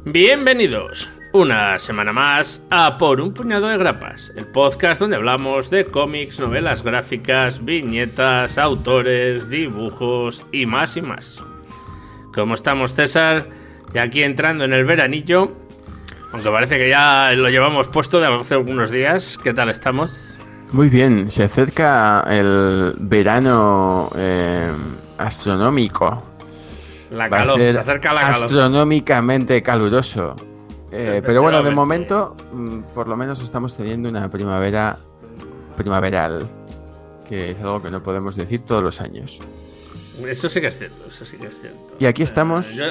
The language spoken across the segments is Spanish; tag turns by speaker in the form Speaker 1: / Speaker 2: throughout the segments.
Speaker 1: Bienvenidos una semana más a Por un puñado de grapas, el podcast donde hablamos de cómics, novelas gráficas, viñetas, autores, dibujos y más y más. ¿Cómo estamos, César? Y aquí entrando en el veranillo, aunque parece que ya lo llevamos puesto de hace algunos días. ¿Qué tal estamos?
Speaker 2: Muy bien, se acerca el verano astronómico.
Speaker 1: La calor, se acerca la calor.
Speaker 2: Astronómicamente caluroso. Pero bueno, de momento, por lo menos estamos teniendo una primavera primaveral, que es algo que no podemos decir todos los años.
Speaker 1: Eso sí que es cierto, eso sí que es cierto.
Speaker 2: Y aquí estamos.
Speaker 1: Yo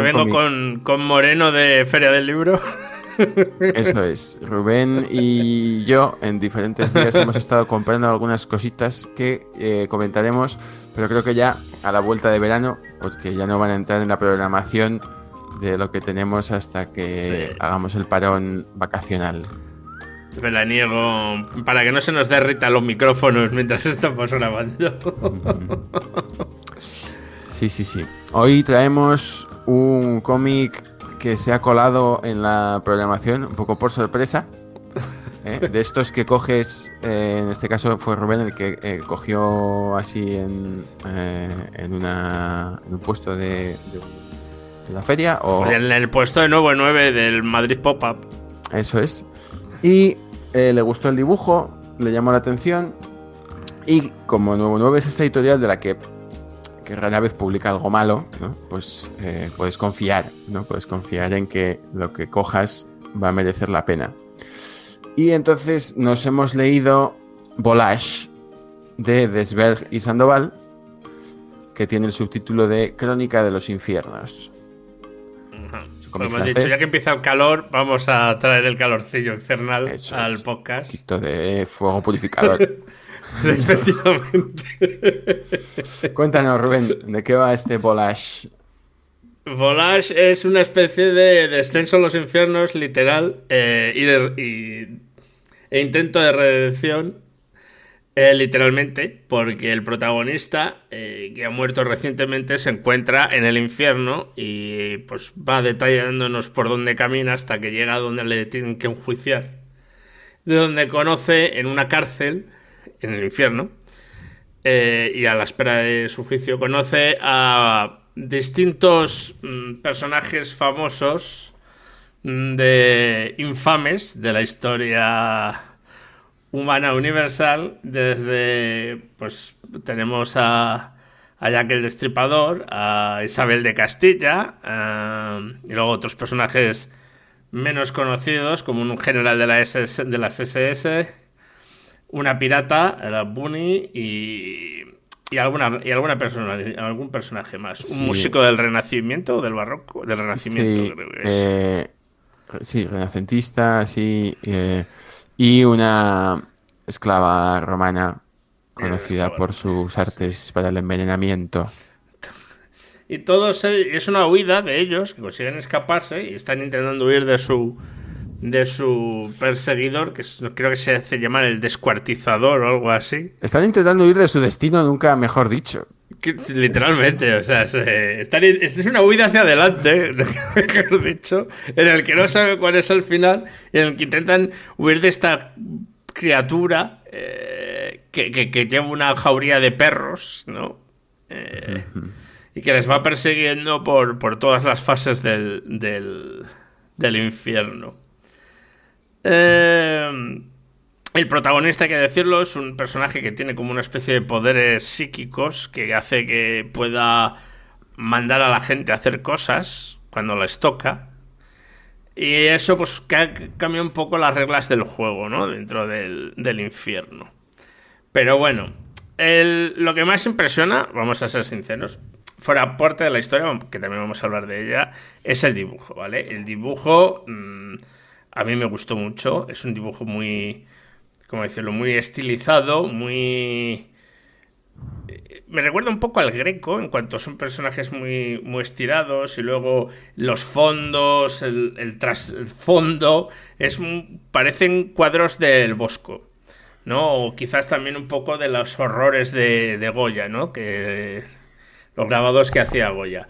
Speaker 1: vengo con Moreno de Feria del Libro.
Speaker 2: Eso es. Rubén y yo en diferentes días hemos estado comprando algunas cositas que comentaremos, pero creo que ya a la vuelta de verano, porque ya no van a entrar en la programación de lo que tenemos hasta que hagamos el parón vacacional.
Speaker 1: Veraniego, para que no se nos derritan los micrófonos mientras estamos grabando.
Speaker 2: Sí. Hoy traemos un cómic que se ha colado en la programación, un poco por sorpresa. De estos que coges, en este caso fue Rubén el que cogió así en un puesto de la feria.
Speaker 1: O en el puesto de Nuevo 9 del Madrid Pop-Up.
Speaker 2: Eso es. Y le gustó el dibujo, le llamó la atención. Y como Nuevo 9 es esta editorial de la que rara vez publica algo malo, ¿no? Pues puedes confiar, ¿no? Puedes confiar en que lo que cojas va a merecer la pena. Y entonces nos hemos leído Volage de Desberg y Sandoval, que tiene el subtítulo de Crónica de los Infiernos.
Speaker 1: Como hemos dicho, ya que empieza el calor, vamos a traer el calorcillo infernal al podcast.
Speaker 2: Un poquito de fuego purificador.
Speaker 1: Efectivamente.
Speaker 2: Cuéntanos, Rubén, ¿de qué va este Volage?
Speaker 1: Volage es una especie de descenso a los infiernos, literal, e intento de redención, literalmente, porque el protagonista, que ha muerto recientemente, se encuentra en el infierno y pues va detallándonos por dónde camina hasta que llega a donde le tienen que enjuiciar. De donde conoce en una cárcel, en el infierno, y a la espera de su juicio, conoce a distintos personajes famosos infames de la historia humana universal. Desde, pues, tenemos a Jack el Destripador, a Isabel de Castilla, y luego otros personajes menos conocidos, como un general de las SS, una pirata, la Bunny, y algún personaje más. Sí. Un músico del Renacimiento o del Barroco, del Renacimiento,
Speaker 2: sí,
Speaker 1: creo que es.
Speaker 2: Sí, renacentista, sí. Y una esclava romana conocida por sus artes para el envenenamiento.
Speaker 1: Y todos es una huida de ellos, que consiguen escaparse y están intentando huir de su perseguidor, que creo que se hace llamar el descuartizador o algo así.
Speaker 2: Están intentando huir de su destino, nunca mejor dicho.
Speaker 1: Literalmente, o sea, es una huida hacia adelante, mejor dicho, en el que no sabe cuál es el final y en el que intentan huir de esta criatura que lleva una jauría de perros, ¿no? Y que les va persiguiendo por todas las fases del infierno. El protagonista, hay que decirlo, es un personaje que tiene como una especie de poderes psíquicos que hace que pueda mandar a la gente a hacer cosas cuando les toca. Y eso pues cambia un poco las reglas del juego, ¿no? Dentro del infierno. Pero bueno, lo que más impresiona, vamos a ser sinceros, fuera parte de la historia, que también vamos a hablar de ella, es el dibujo, ¿vale? El dibujo a mí me gustó mucho. Es un dibujo muy, ¿cómo decirlo? Muy estilizado, muy Me recuerda un poco al Greco, en cuanto son personajes muy, muy estirados, y luego los fondos, el trasfondo, parecen cuadros del Bosco, ¿no? O quizás también un poco de los horrores de Goya, ¿no? Que los grabados que hacía Goya.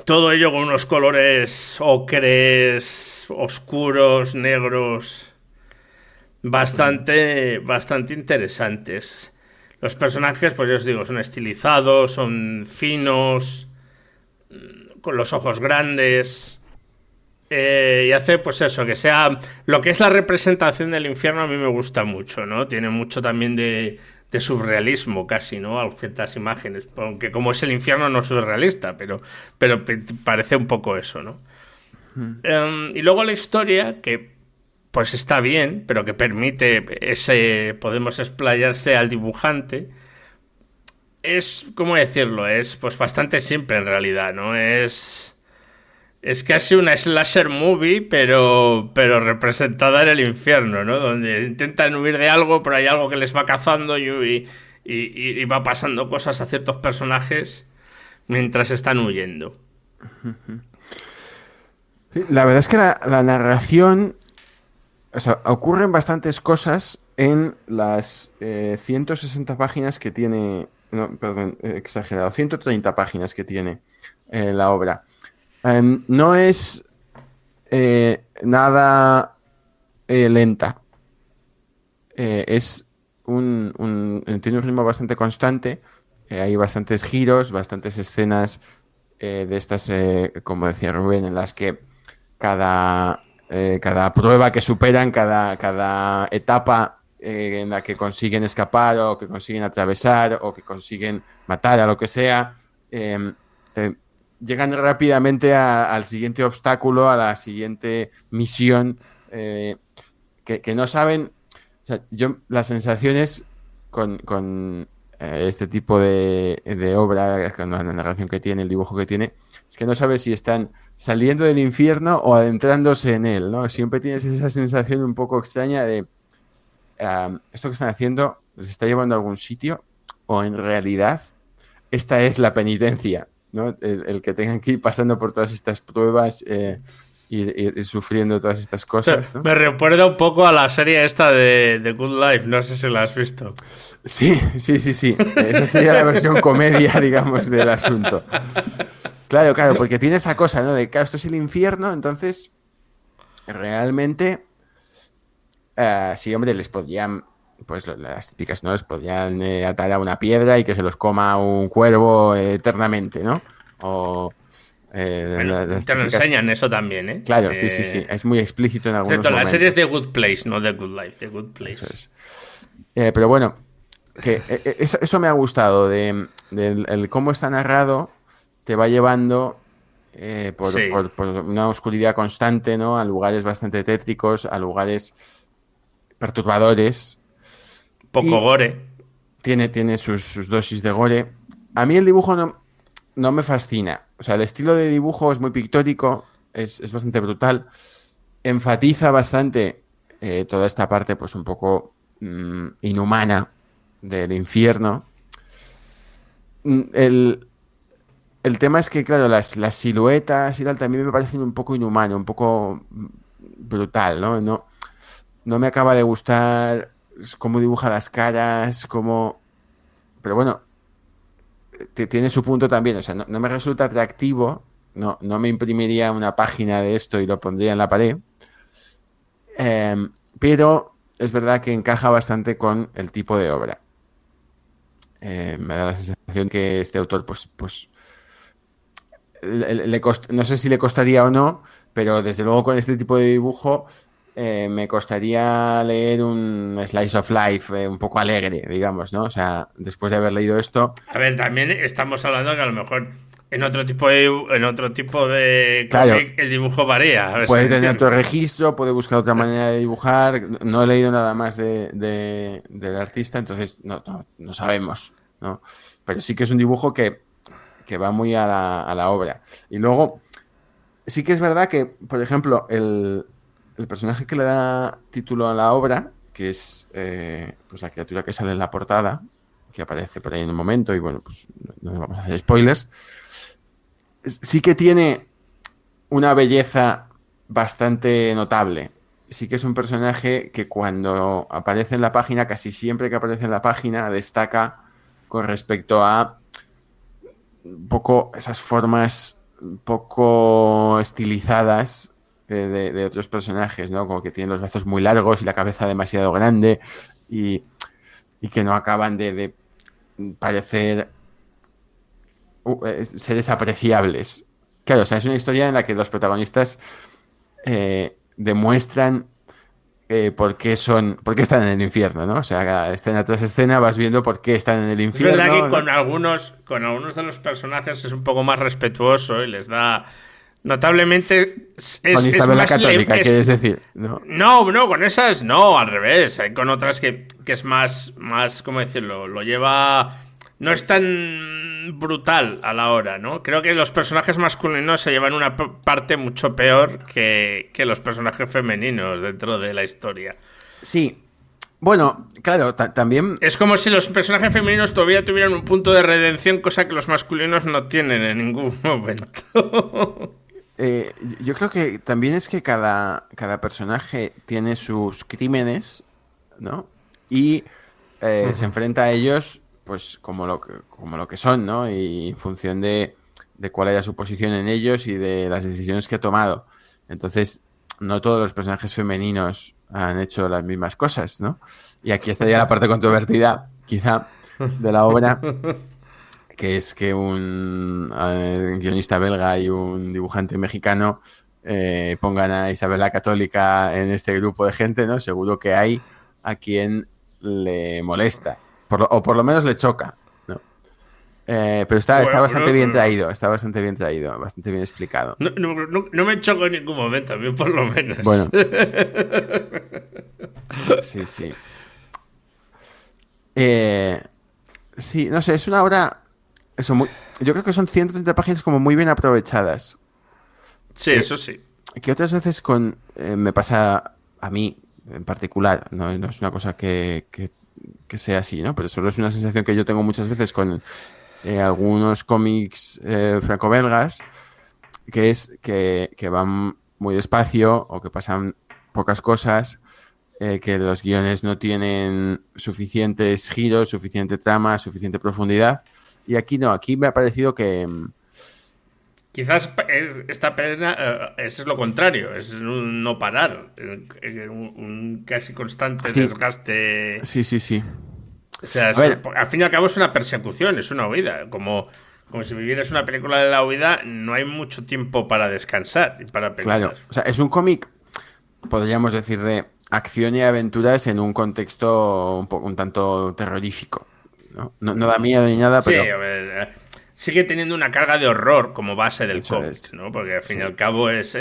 Speaker 1: Todo ello con unos colores ocres, oscuros, negros, bastante interesantes. Los personajes, pues yo os digo, son estilizados, son finos, con los ojos grandes. Y hace, pues eso, que sea. Lo que es la representación del infierno a mí me gusta mucho, ¿no? Tiene mucho también de surrealismo, casi, ¿no? A ciertas imágenes. Aunque como es el infierno no es surrealista, pero parece un poco eso, ¿no? Y luego la historia, que pues está bien, pero que permite podemos explayarse al dibujante. Es, ¿cómo decirlo? Es pues bastante simple en realidad, ¿no? Es casi una slasher movie, pero representada en el infierno, ¿no? Donde intentan huir de algo, pero hay algo que les va cazando y va pasando cosas a ciertos personajes mientras están huyendo.
Speaker 2: Sí, la verdad es que la narración, o sea, ocurren bastantes cosas en las 160 páginas que tiene, no, perdón, exagerado, 130 páginas que tiene la obra. No es nada lenta. Tiene un ritmo bastante constante. Hay bastantes giros, bastantes escenas de estas, como decía Rubén, en las que cada prueba que superan, cada etapa en la que consiguen escapar o que consiguen atravesar o que consiguen matar a lo que sea, eh, llegan rápidamente al siguiente obstáculo, a la siguiente misión, que no saben. O sea, las sensaciones con este tipo de obra, con la narración que tiene, el dibujo que tiene, es que no sabes si están saliendo del infierno o adentrándose en él, ¿no? Siempre tienes esa sensación un poco extraña de esto que están haciendo les está llevando a algún sitio o en realidad esta es la penitencia, ¿no? El que tengan que ir pasando por todas estas pruebas y sufriendo todas estas cosas, ¿no?
Speaker 1: Me recuerda un poco a la serie esta de Good Life, no sé si la has visto.
Speaker 2: Sí, sí, sí, sí. Esa sería la versión comedia, digamos, del asunto. Claro, claro, porque tiene esa cosa, ¿no? De que esto es el infierno, entonces realmente sí, hombre, les podían, pues las típicas, ¿no? Les podían atar a una piedra y que se los coma un cuervo eternamente, ¿no? O
Speaker 1: Bueno,
Speaker 2: las
Speaker 1: te lo
Speaker 2: típicas.
Speaker 1: enseñan eso también, ¿eh?
Speaker 2: Claro, sí, sí, sí. Es muy explícito en algunos
Speaker 1: Excepto las
Speaker 2: momentos.
Speaker 1: series de Good Place, no de Good Life, de Good
Speaker 2: Eso
Speaker 1: Place.
Speaker 2: es. Pero bueno, que eso me ha gustado, el cómo está narrado, te va llevando
Speaker 1: Sí,
Speaker 2: por una oscuridad constante, ¿no? A lugares bastante tétricos, a lugares perturbadores.
Speaker 1: poco
Speaker 2: Y
Speaker 1: gore.
Speaker 2: tiene sus dosis de gore. A mí el dibujo no me fascina. O sea, el estilo de dibujo es muy pictórico, es bastante brutal. Enfatiza bastante toda esta parte, pues un poco inhumana del infierno. El, el tema es que, claro, las siluetas y tal también me parecen un poco inhumano, un poco brutal, ¿no? No me acaba de gustar cómo dibuja las caras, cómo. Pero bueno, tiene su punto también. O sea, no me resulta atractivo. No me imprimiría una página de esto y lo pondría en la pared. Pero es verdad que encaja bastante con el tipo de obra. Me da la sensación que este autor, pues no sé si le costaría o no, pero desde luego con este tipo de dibujo me costaría leer un Slice of Life un poco alegre, digamos, ¿no? O sea, después de haber leído esto,
Speaker 1: A ver, también estamos hablando que a lo mejor en otro tipo de
Speaker 2: claro,
Speaker 1: cómic el dibujo varía, a ver si me
Speaker 2: puede tener otro
Speaker 1: entiendes.
Speaker 2: registro, puede buscar otra manera de dibujar. No he leído nada más del artista, entonces no sabemos, ¿no? Pero sí que es un dibujo que va muy a la obra. Y luego, sí que es verdad que, por ejemplo, el personaje que le da título a la obra, que es pues la criatura que sale en la portada, que aparece por ahí en un momento, y bueno, pues no nos vamos a hacer spoilers. Sí que tiene una belleza bastante notable. Sí que es un personaje que cuando aparece en la página, casi siempre que aparece en la página, destaca con respecto a un poco esas formas un poco estilizadas de otros personajes, ¿no? Como que tienen los brazos muy largos y la cabeza demasiado grande y, y que no acaban de parecer seres apreciables. Claro, o sea, es una historia en la que los protagonistas demuestran por qué están en el infierno, ¿no? O sea, escena tras escena vas viendo por qué están en el
Speaker 1: Es verdad que
Speaker 2: infierno, ¿no?
Speaker 1: con algunos de los personajes es un poco más respetuoso y les da. Notablemente
Speaker 2: Con
Speaker 1: es
Speaker 2: Isabel la
Speaker 1: más
Speaker 2: Católica, quieres decir, ¿no?
Speaker 1: No, no, con esas no, al revés. Hay con otras que es más, ¿cómo decirlo? Lo lleva. No es tan brutal a la hora, ¿no? Creo que los personajes masculinos se llevan una parte mucho peor que los personajes femeninos dentro de la historia.
Speaker 2: Sí. Bueno, claro, también.
Speaker 1: Es como si los personajes femeninos todavía tuvieran un punto de redención, cosa que los masculinos no tienen en ningún momento.
Speaker 2: Yo creo que también es que cada personaje tiene sus crímenes, ¿no? Y se enfrenta a ellos, pues, como lo que son, ¿no? Y en función de cuál haya su posición en ellos y de las decisiones que ha tomado. Entonces, no todos los personajes femeninos han hecho las mismas cosas, ¿no? Y aquí estaría la parte controvertida, quizá, de la obra, que es que un guionista belga y un dibujante mexicano pongan a Isabel la Católica en este grupo de gente, ¿no? Seguro que hay a quien le molesta, o por lo menos le choca, ¿no? Pero está bastante bien traído, bastante bien explicado.
Speaker 1: No me choco en ningún momento, a mí por lo menos.
Speaker 2: Bueno. Sí, sí. Sí, no sé, es una obra. Yo creo que son 130 páginas como muy bien aprovechadas.
Speaker 1: Sí, eso sí.
Speaker 2: Que otras veces me pasa a mí en particular, no es una cosa que sea así, ¿no? Pero solo es una sensación que yo tengo muchas veces con algunos cómics franco-belgas, que es que van muy despacio o que pasan pocas cosas, que los guiones no tienen suficientes giros, suficiente trama, suficiente profundidad. Y aquí no, aquí me ha parecido que.
Speaker 1: Quizás esta pena es lo contrario, es un no parar, un casi constante desgaste.
Speaker 2: Sí, sí, sí.
Speaker 1: O sea, al fin y al cabo es una persecución, es una huida. Como si vivieras una película de la huida, no hay mucho tiempo para descansar y para pensar.
Speaker 2: Claro, o sea, es un cómic, podríamos decir, de acción y aventuras en un contexto un tanto terrorífico. No da miedo ni nada, pero.
Speaker 1: Sí, a ver. Sigue teniendo una carga de horror como base del cómic, ¿no? Porque al fin y al cabo es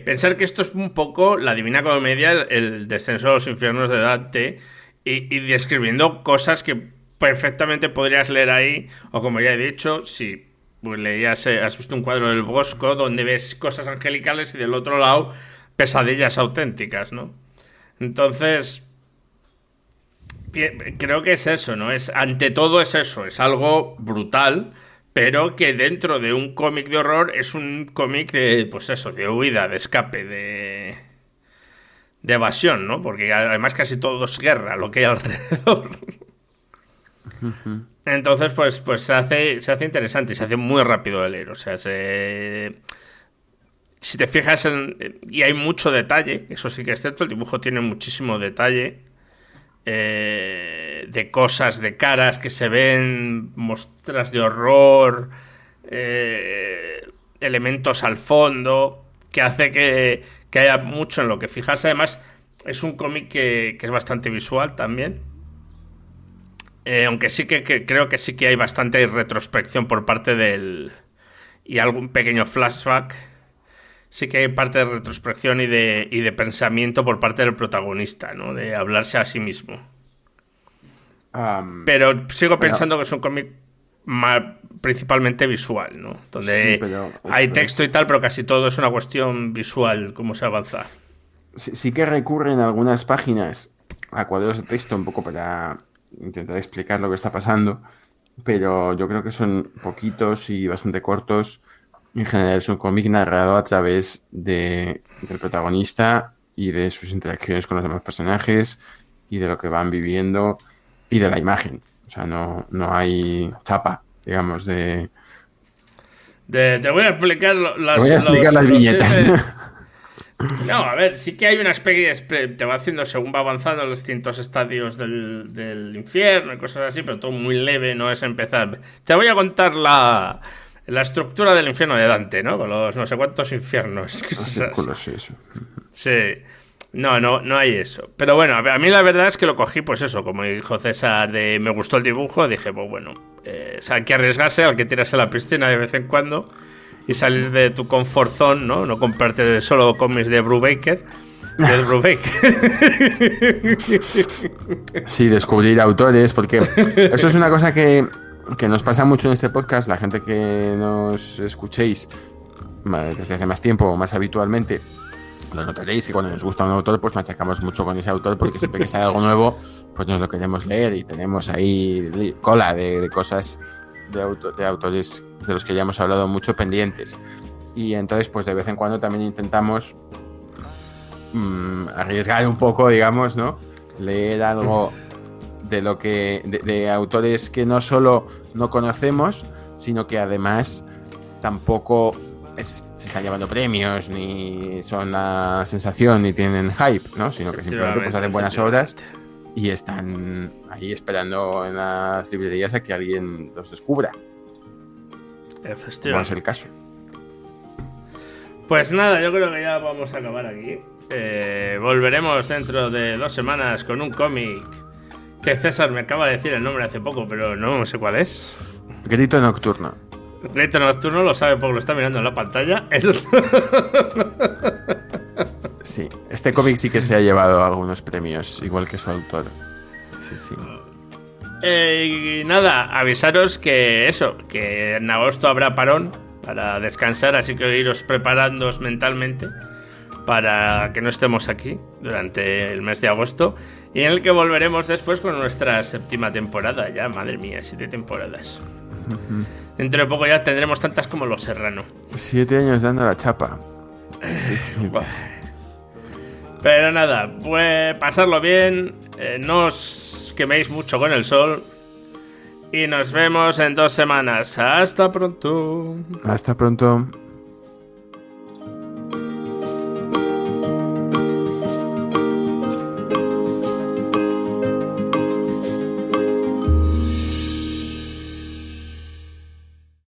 Speaker 1: pensar que esto es un poco la Divina Comedia, el descenso a los infiernos de Dante, y describiendo cosas que perfectamente podrías leer ahí, o como ya he dicho, si pues has visto un cuadro del Bosco donde ves cosas angelicales y del otro lado pesadillas auténticas, ¿no? Entonces, creo que es eso, ¿no? Ante todo es eso, es algo brutal, pero que dentro de un cómic de horror es un cómic de, pues eso, de huida, de escape, de evasión, ¿no? Porque además casi todo es guerra, lo que hay alrededor. Entonces, pues se hace interesante y se hace muy rápido de leer, o sea, si te fijas y hay mucho detalle, eso sí que es cierto, el dibujo tiene muchísimo detalle. De cosas, de caras que se ven, muestras de horror, elementos al fondo, que hace que haya mucho en lo que fijarse. Además, es un cómic que es bastante visual también. Aunque sí que creo que sí que hay bastante retrospección por parte del. Y algún pequeño flashback. Sí que hay parte de retrospección y de pensamiento por parte del protagonista, ¿no? De hablarse a sí mismo. Pero sigo pensando que es un cómic principalmente visual, ¿no? Donde hay texto y tal, pero casi todo es una cuestión visual, cómo se avanza.
Speaker 2: Sí que recurren algunas páginas a cuadros de texto un poco para intentaré explicar lo que está pasando, pero yo creo que son poquitos y bastante cortos. En general es un cómic narrado a través del protagonista y de sus interacciones con los demás personajes y de lo que van viviendo y de la imagen. O sea, no hay chapa, digamos, de...
Speaker 1: Te voy a explicar
Speaker 2: Te voy a explicar las viñetas.
Speaker 1: No, a ver, sí que hay una especie de... Te va haciendo según va avanzando los distintos estadios del infierno y cosas así, pero todo muy leve, no es empezar... Te voy a contar la estructura del infierno de Dante, ¿no? Con los no sé cuántos infiernos.
Speaker 2: Círculos, eso.
Speaker 1: Sí. No hay eso. Pero bueno, a mí la verdad es que lo cogí, pues eso, como dijo César, me gustó el dibujo, dije, pues bueno, hay que arriesgarse, hay que tirarse a la piscina de vez en cuando y salir de tu comfort zone, ¿no? No comprarte solo cómics de Brubaker. Del Brubaker.
Speaker 2: Sí, descubrir autores, porque eso es una cosa que nos pasa mucho en este podcast, la gente que nos escuchéis desde hace más tiempo o más habitualmente, lo notaréis que cuando nos gusta un autor, pues machacamos mucho con ese autor, porque siempre que sale algo nuevo, pues nos lo queremos leer y tenemos ahí cola de cosas de autores de los que ya hemos hablado mucho pendientes. Y entonces, pues de vez en cuando también intentamos arriesgar un poco, digamos, ¿no? Leer algo de autores que no solo no conocemos, sino que además tampoco se están llevando premios, ni son una sensación, ni tienen hype, ¿no? Sino que simplemente pues hacen buenas obras y están ahí esperando en las librerías a que alguien los descubra. No es el caso.
Speaker 1: Pues nada, yo creo que ya vamos a acabar aquí. Volveremos dentro de 2 semanas con un cómic que César me acaba de decir el nombre hace poco, pero no sé cuál es.
Speaker 2: Grito Nocturno.
Speaker 1: Grito Nocturno, lo sabe porque lo está mirando en la pantalla.
Speaker 2: Sí, este cómic sí que se ha llevado algunos premios, igual que su autor. Sí.
Speaker 1: Y nada, avisaros que en agosto habrá parón para descansar, así que iros preparándoos mentalmente para que no estemos aquí durante el mes de agosto, y en el que volveremos después con nuestra 7ª temporada. Ya, madre mía, 7 temporadas. Dentro de poco ya tendremos tantas como Los Serrano.
Speaker 2: 7 años dando la chapa.
Speaker 1: Pero nada, pues pasarlo bien, no os queméis mucho con el sol y nos vemos en 2 semanas. Hasta pronto.
Speaker 2: Hasta pronto.